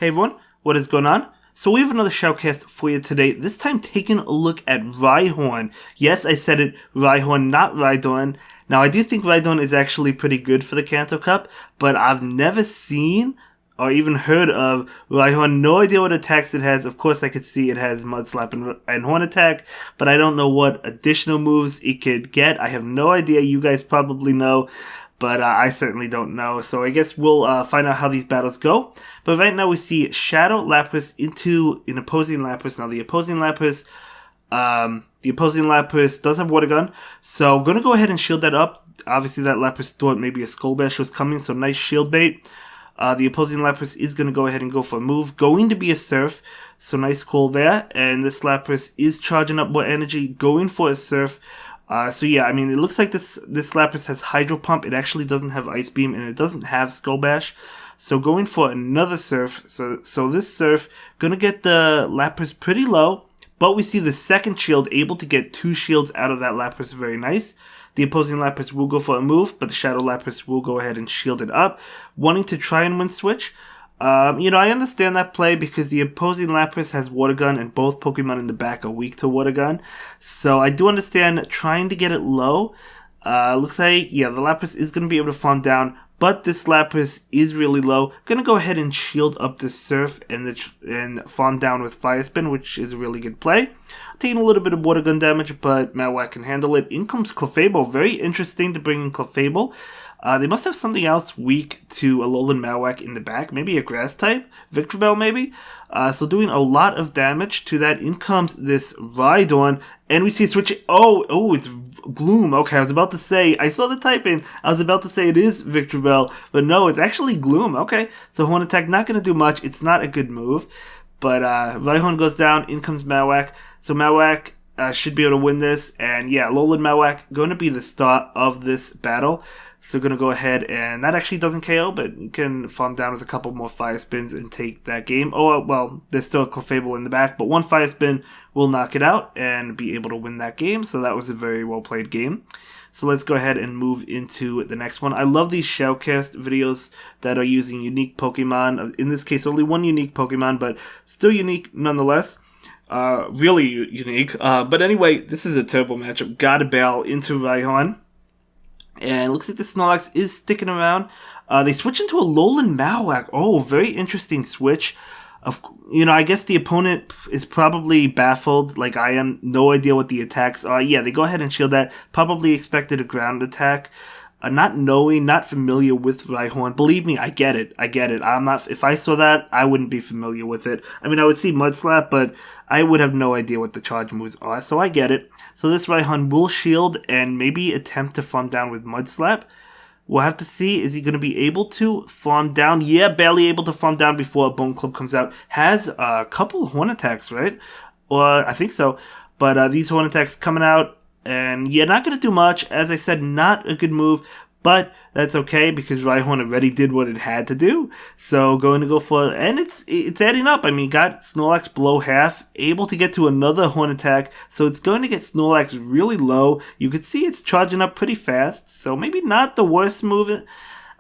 Hey everyone, what is going on? So we have another shoutcast for you today, this time taking a look at Rhyhorn. Yes, I said it, Rhyhorn, not Rhydon. Now I do think Rhydon is actually pretty good for the Kanto Cup, but I've never seen or even heard of Rhyhorn. No idea what attacks it has. Of course I could see it has Mud Slap and Horn Attack, but I don't know what additional moves it could get. I have no idea, you guys probably know. But I certainly don't know, so I guess we'll find out how these battles go. But right now we see Shadow Lapras into an opposing Lapras. Now the opposing Lapras does have Water Gun, so I'm gonna go ahead and shield that up. Obviously that Lapras thought maybe a Skull Bash was coming, so nice shield bait. The opposing Lapras is gonna go ahead and go for a move, going to be a Surf, so nice call there. And this Lapras is charging up more energy, going for a Surf. So yeah, I mean, it looks like this Lapras has Hydro Pump. It actually doesn't have Ice Beam, and it doesn't have Skull Bash. So going for another Surf. So this Surf gonna get the Lapras pretty low, but we see the second shield able to get 2 shields out of that Lapras. Very nice. The opposing Lapras will go for a move, but the Shadow Lapras will go ahead and shield it up, wanting to try and win switch. I understand that play because the opposing Lapras has Water Gun and both Pokemon in the back are weak to Water Gun. So I do understand trying to get it low. Looks like, yeah, the Lapras is going to be able to farm down, but this Lapras is really low. Going to go ahead and shield up the Surf and farm down with Fire Spin, which is a really good play. Taking a little bit of Water Gun damage, but Mawak can handle it. In comes Clefable. Very interesting to bring in Clefable. They must have something else weak to Alolan Muk in the back. Maybe a Grass type? Victreebel maybe? So doing a lot of damage to that. In comes this Rhydon. And we see it switching. Oh, it's Gloom. Okay, I was about to say, I saw the typing. I was about to say it is Victreebel. But no, it's actually Gloom. Okay, so Horn Attack not going to do much. It's not a good move. But Rhyhorn goes down. In comes Mawak. So Mawak should be able to win this. And yeah, Alolan Muk going to be the start of this battle. So going to go ahead, and that actually doesn't KO, but you can farm down with a couple more Fire Spins and take that game. Oh, well, there's still a Clefable in the back, but one Fire Spin will knock it out and be able to win that game. So that was a very well played game. So let's go ahead and move into the next one. I love these shoutcast videos that are using unique Pokemon. In this case, only one unique Pokemon, but still unique nonetheless. Really unique. But anyway, this is a terrible matchup. Gotta bail into Rhyhorn. And it looks like the Snorlax is sticking around. They switch into a Alolan Muk. Oh, very interesting switch. I guess the opponent is probably baffled, like I am. No idea what the attacks are. Yeah, they go ahead and shield that. Probably expected a ground attack. Not familiar with Rhyhorn. Believe me, I get it. If I saw that, I wouldn't be familiar with it. I mean, I would see Mud Slap, but I would have no idea what the charge moves are, so I get it. So this Rhyhorn will shield and maybe attempt to farm down with Mud Slap. We'll have to see, is he going to be able to farm down? Yeah, barely able to farm down before a Bone Club comes out. Has a couple of Horn Attacks, right? Or I think so. But these Horn Attacks coming out. And yeah, not going to do much. As I said, not a good move, but that's okay because Rhyhorn already did what it had to do. So going to go for, and it's adding up. I mean, got Snorlax below half, able to get to another Horn Attack. So it's going to get Snorlax really low. You can see it's charging up pretty fast. So maybe not the worst move.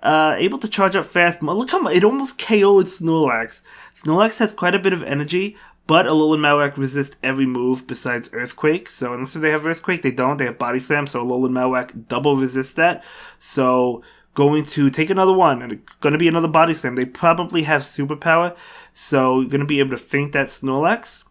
Able to charge up fast. Look how much, it almost KO'd Snorlax. Snorlax has quite a bit of energy. But Alolan Muk resists every move besides Earthquake. So unless they have Earthquake, they don't. They have Body Slam, so Alolan Muk double resists that. So going to take another one, and it's going to be another Body Slam. They probably have Superpower, so you're going to be able to feint that Snorlax.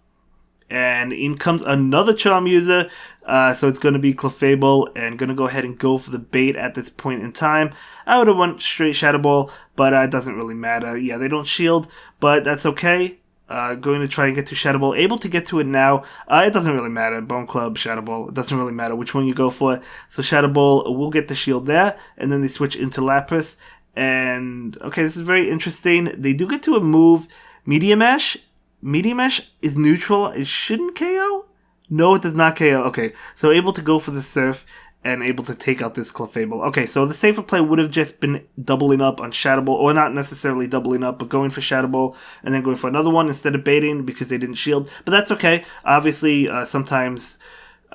And in comes another Charm User, so it's going to be Clefable, and going to go ahead and go for the bait at this point in time. I would have went straight Shadow Ball, but it doesn't really matter. Yeah, they don't shield, but that's okay. Going to try and get to Shadow Ball. Able to get to it now. It doesn't really matter. Bone Club, Shadow Ball. It doesn't really matter which one you go for. So Shadow Ball will get the shield there. And then they switch into Lapras. And, okay, this is very interesting. They do get to a move. Meteor Mash. Meteor Mash is neutral. It shouldn't KO? No, it does not KO. Okay, so able to go for the Surf. And able to take out this Clefable. Okay, so the safer play would have just been doubling up on Shadow Ball, or not necessarily doubling up, but going for Shadow Ball and then going for another one instead of baiting because they didn't shield. But that's okay. Obviously, sometimes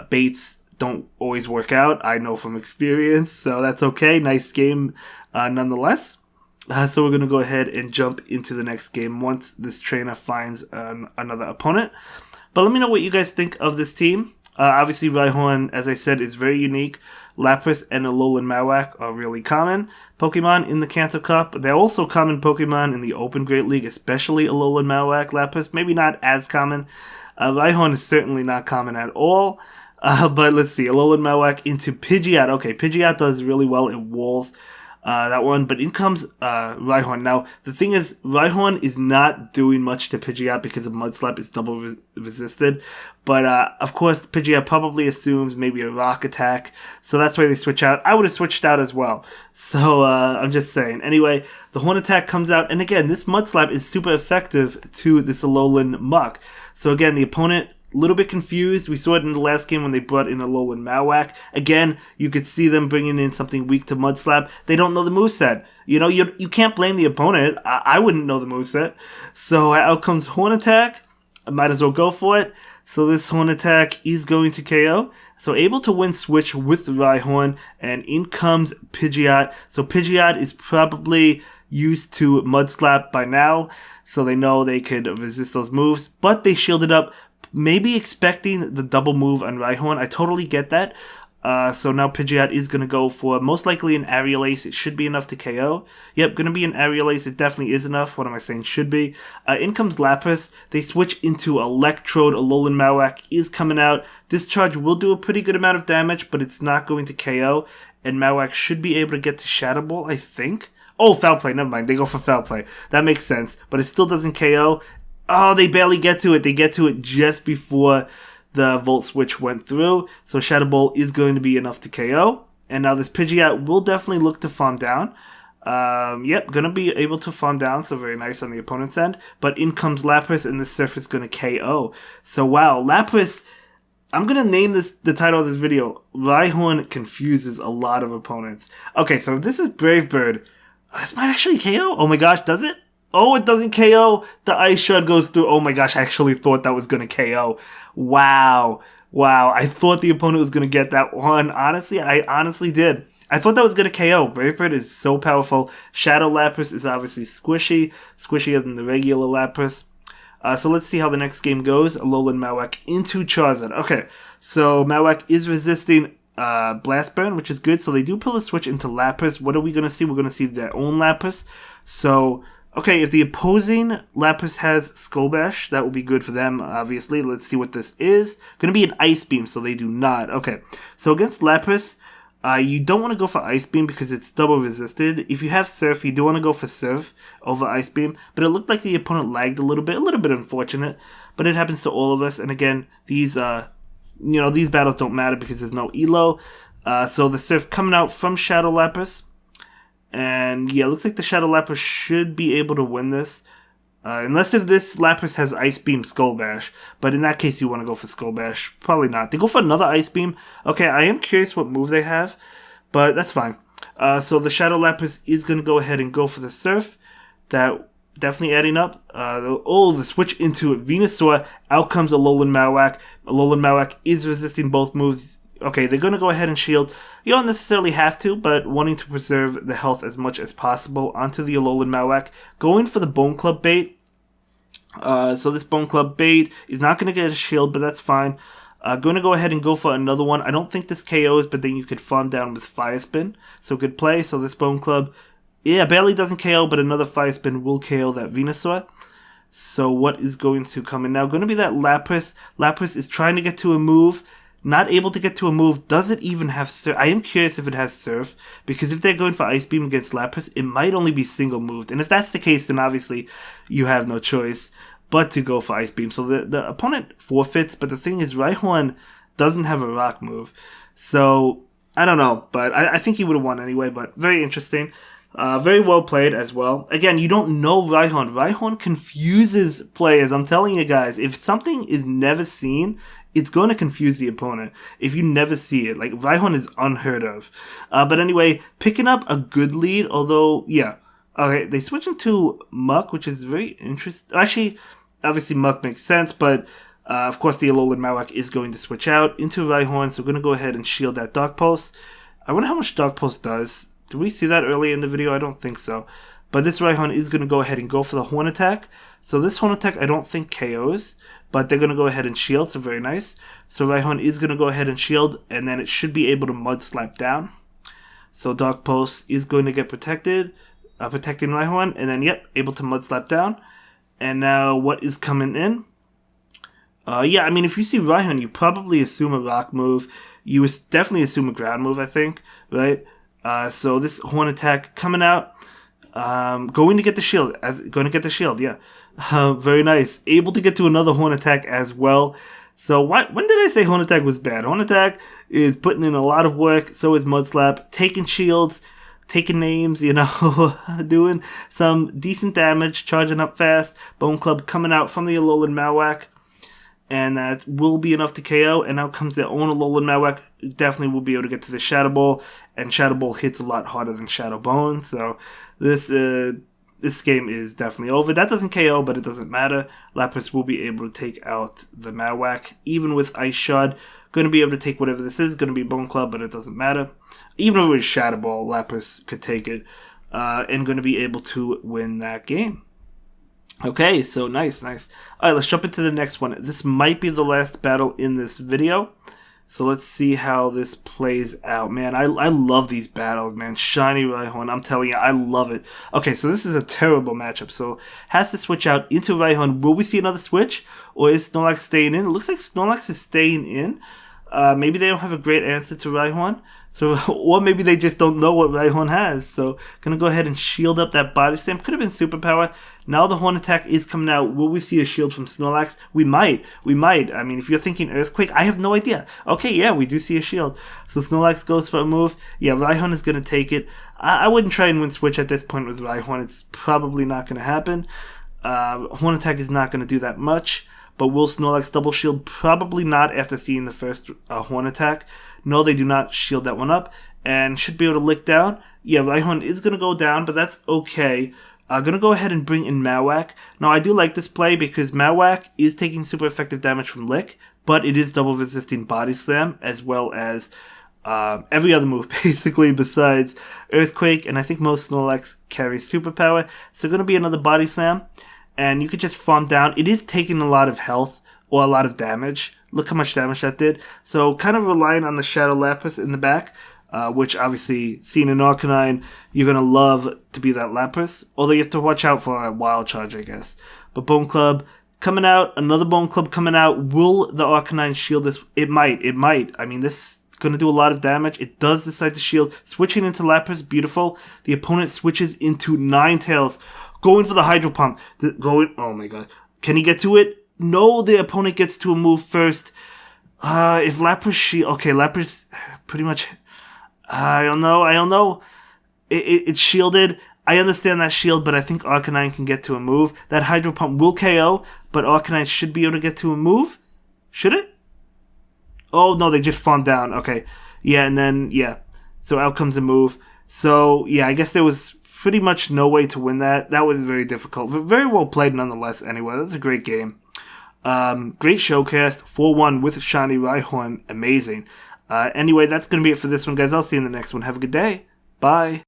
baits don't always work out. I know from experience, so that's okay. Nice game nonetheless. So we're going to go ahead and jump into the next game once this trainer finds another opponent. But let me know what you guys think of this team. Obviously, Rhyhorn, as I said, is very unique. Lapras and Alolan Muk are really common Pokemon in the Kanto Cup. They're also common Pokemon in the Open Great League, especially Alolan Muk, Lapras. Maybe not as common. Rhyhorn is certainly not common at all. But let's see. Alolan Muk into Pidgeot. Okay, Pidgeot does really well in walls. That one, but in comes Rhyhorn. Now, the thing is, Rhyhorn is not doing much to Pidgeot because of Mud Slap is double resisted. But, of course, Pidgeot probably assumes maybe a rock attack, so that's why they switch out. I would have switched out as well. So, I'm just saying. Anyway, the Horn attack comes out, and again, this Mud Slap is super effective to this Alolan Muk. So, again, the opponent little bit confused. We saw it in the last game when they brought in Alolan Muk. Again, you could see them bringing in something weak to Mud Slap. They don't know the moveset. You know, you can't blame the opponent. I wouldn't know the moveset. So out comes Horn Attack. I might as well go for it. So this Horn Attack is going to KO. So able to win switch with Rhyhorn. And in comes Pidgeot. So Pidgeot is probably used to Mud Slap by now. So they know they could resist those moves. But they shielded up. Maybe expecting the double move on Rhyhorn. I totally get that. So now Pidgeot is going to go for most likely an Aerial Ace. It should be enough to KO. Yep, going to be an Aerial Ace. It definitely is enough. What am I saying? Should be. In comes Lapras. They switch into Electrode. Alolan Muk is coming out. Discharge will do a pretty good amount of damage, but it's not going to KO. And Muk should be able to get to Shadow Ball, I think. Oh, Foul Play. Never mind. They go for Foul Play. That makes sense. But it still doesn't KO. Oh, they barely get to it. They get to it just before the Volt Switch went through. So Shadow Ball is going to be enough to KO. And now this Pidgeot will definitely look to farm down. Yep, going to be able to farm down. So very nice on the opponent's end. But in comes Lapras and the Surf is going to KO. So wow, Lapras... I'm going to name this the title of this video. Rhyhorn confuses a lot of opponents. Okay, so this is Brave Bird. This might actually KO. Oh my gosh, does it? Oh, it doesn't KO. The Ice Shard goes through. Oh my gosh, I actually thought that was going to KO. Wow. Wow. I thought the opponent was going to get that one. Honestly, I honestly did. I thought that was going to KO. Brave Bird is so powerful. Shadow Lapras is obviously squishy. Squishier than the regular Lapras. So let's see how the next game goes. Alolan Muk into Charizard. Okay, so Muk is resisting Blast Burn, which is good. So they do pull a switch into Lapras. What are we going to see? We're going to see their own Lapras. So... okay, if the opposing Lapras has Skull Bash, that will be good for them, obviously. Let's see what this is. Going to be an Ice Beam, so they do not. Okay, so against Lapras, you don't want to go for Ice Beam because it's double resisted. If you have Surf, you do want to go for Surf over Ice Beam. But it looked like the opponent lagged a little bit unfortunate. But it happens to all of us. And again, these these battles don't matter because there's no Elo. So the Surf coming out from Shadow Lapras. And yeah, it looks like the Shadow Lapras should be able to win this. Unless if this Lapras has Ice Beam Skull Bash. But in that case, you want to go for Skull Bash. Probably not. They go for another Ice Beam. Okay, I am curious what move they have. But that's fine. So the Shadow Lapras is going to go ahead and go for the Surf. That definitely adding up. The switch into Venusaur. Out comes Alolan Muk. Alolan Muk is resisting both moves. Okay, they're going to go ahead and shield. You don't necessarily have to, but wanting to preserve the health as much as possible onto the Alolan Muk. Going for the Bone Club bait. So this Bone Club bait is not going to get a shield, but that's fine. Going to go ahead and go for another one. I don't think this KOs, but then you could farm down with Fire Spin. So good play. So this Bone Club, yeah, barely doesn't KO, but another Fire Spin will KO that Venusaur. So what is going to come in now? Going to be that Lapras. Lapras is trying to get to a move. Not able to get to a move. Does it even have Surf? I am curious if it has Surf. Because if they're going for Ice Beam against Lapras, it might only be single moved. And if that's the case, then obviously you have no choice but to go for Ice Beam. So the opponent forfeits. But the thing is, Rhyhorn doesn't have a Rock move. So, I don't know. But I think he would have won anyway. But very interesting. Very well played as well. Again, you don't know Rhyhorn. Rhyhorn confuses players. I'm telling you guys. If something is never seen, it's going to confuse the opponent if you never see it. Like, Rhyhorn is unheard of. But anyway, picking up a good lead, although, yeah. Okay, they switch into Muk, which is very interesting. Actually, obviously Muk makes sense, but of course the Alolan Muk is going to switch out into Rhyhorn, so we're going to go ahead and shield that Dark Pulse. I wonder how much Dark Pulse does. Did we see that early in the video? I don't think so. But this Rhyhorn is going to go ahead and go for the Horn Attack. So this Horn Attack I don't think KOs, but they're going to go ahead and shield, so very nice. So Rhyhorn is going to go ahead and shield, and then it should be able to Mud Slap down. So Dark Pulse is going to get protected, protecting Rhyhorn, and then yep, able to Mud Slap down. And now what is coming in? Yeah, I mean, if you see Rhyhorn, you probably assume a rock move. You definitely assume a ground move, I think, right? So this Horn Attack coming out, going to get the shield, yeah. Very nice. Able to get to another Horn Attack as well. So when did I say Horn Attack was bad? Horn Attack is putting in a lot of work, so is Mud Slap, taking shields, taking names, you know, doing some decent damage, charging up fast. Bone Club coming out from the Alolan Muk. And that will be enough to KO. And now comes their own Alolan Muk. Definitely will be able to get to the Shadow Ball. And Shadow Ball hits a lot harder than Shadow Bone. So this game is definitely over. That doesn't KO, but it doesn't matter. Lapras will be able to take out the Muk. Even with Ice Shard. Going to be able to take whatever this is. Going to be Bone Club, but it doesn't matter. Even if it was Shadow Ball, Lapras could take it. And going to be able to win that game. Okay, so nice. Alright, let's jump into the next one. This might be the last battle in this video. So let's see how this plays out. Man, I love these battles, man. Shiny Rhyhorn, I'm telling you, I love it. Okay, so this is a terrible matchup. So has to switch out into Rhyhorn. Will we see another switch? Or is Snorlax staying in? It looks like Snorlax is staying in. Maybe they don't have a great answer to Rhyhorn. So, or maybe they just don't know what Rhyhorn has. So, gonna go ahead and shield up that body slam. Could have been superpower. Now the Horn Attack is coming out. Will we see a shield from Snorlax? We might. I mean, if you're thinking Earthquake, I have no idea. Okay, yeah, we do see a shield. So Snorlax goes for a move. Yeah, Rhyhorn is gonna take it. I wouldn't try and win switch at this point with Rhyhorn. It's probably not gonna happen. Horn Attack is not gonna do that much. But will Snorlax double shield? Probably not after seeing the first Horn Attack. No, they do not shield that one up. And should be able to lick down. Yeah, Rhyhorn is going to go down, but that's okay. I'm going to go ahead and bring in Muk. Now, I do like this play because Muk is taking super effective damage from Lick, but it is double resisting Body Slam as well as every other move, basically, besides Earthquake. And I think most Snorlax carries superpower. So going to be another Body Slam. And you could just farm down. It is taking a lot of health or a lot of damage. Look how much damage that did. So kind of relying on the Shadow Lapras in the back, which obviously, seeing an Arcanine, you're going to love to be that Lapras. Although you have to watch out for a Wild Charge, I guess. But Bone Club coming out. Another Bone Club coming out. Will the Arcanine shield this? It might. I mean, this is going to do a lot of damage. It does decide to shield. Switching into Lapras, beautiful. The opponent switches into Ninetales. Going for the Hydro Pump. Oh my god. Can he get to it? No, the opponent gets to a move first. If Lapras shield... Okay, Lapras pretty much... I don't know. It's shielded. I understand that shield, but I think Arcanine can get to a move. That Hydro Pump will KO, but Arcanine should be able to get to a move. Should it? Oh, no, they just farmed down. Okay. Yeah, and then, yeah. So out comes a move. So, yeah, I guess there was pretty much no way to win that. That was very difficult. But very well played nonetheless anyway. That was a great game. Great showcast. 4-1 with Shiny Rhyhorn. Amazing. Anyway, that's going to be it for this one, guys. I'll see you in the next one. Have a good day. Bye.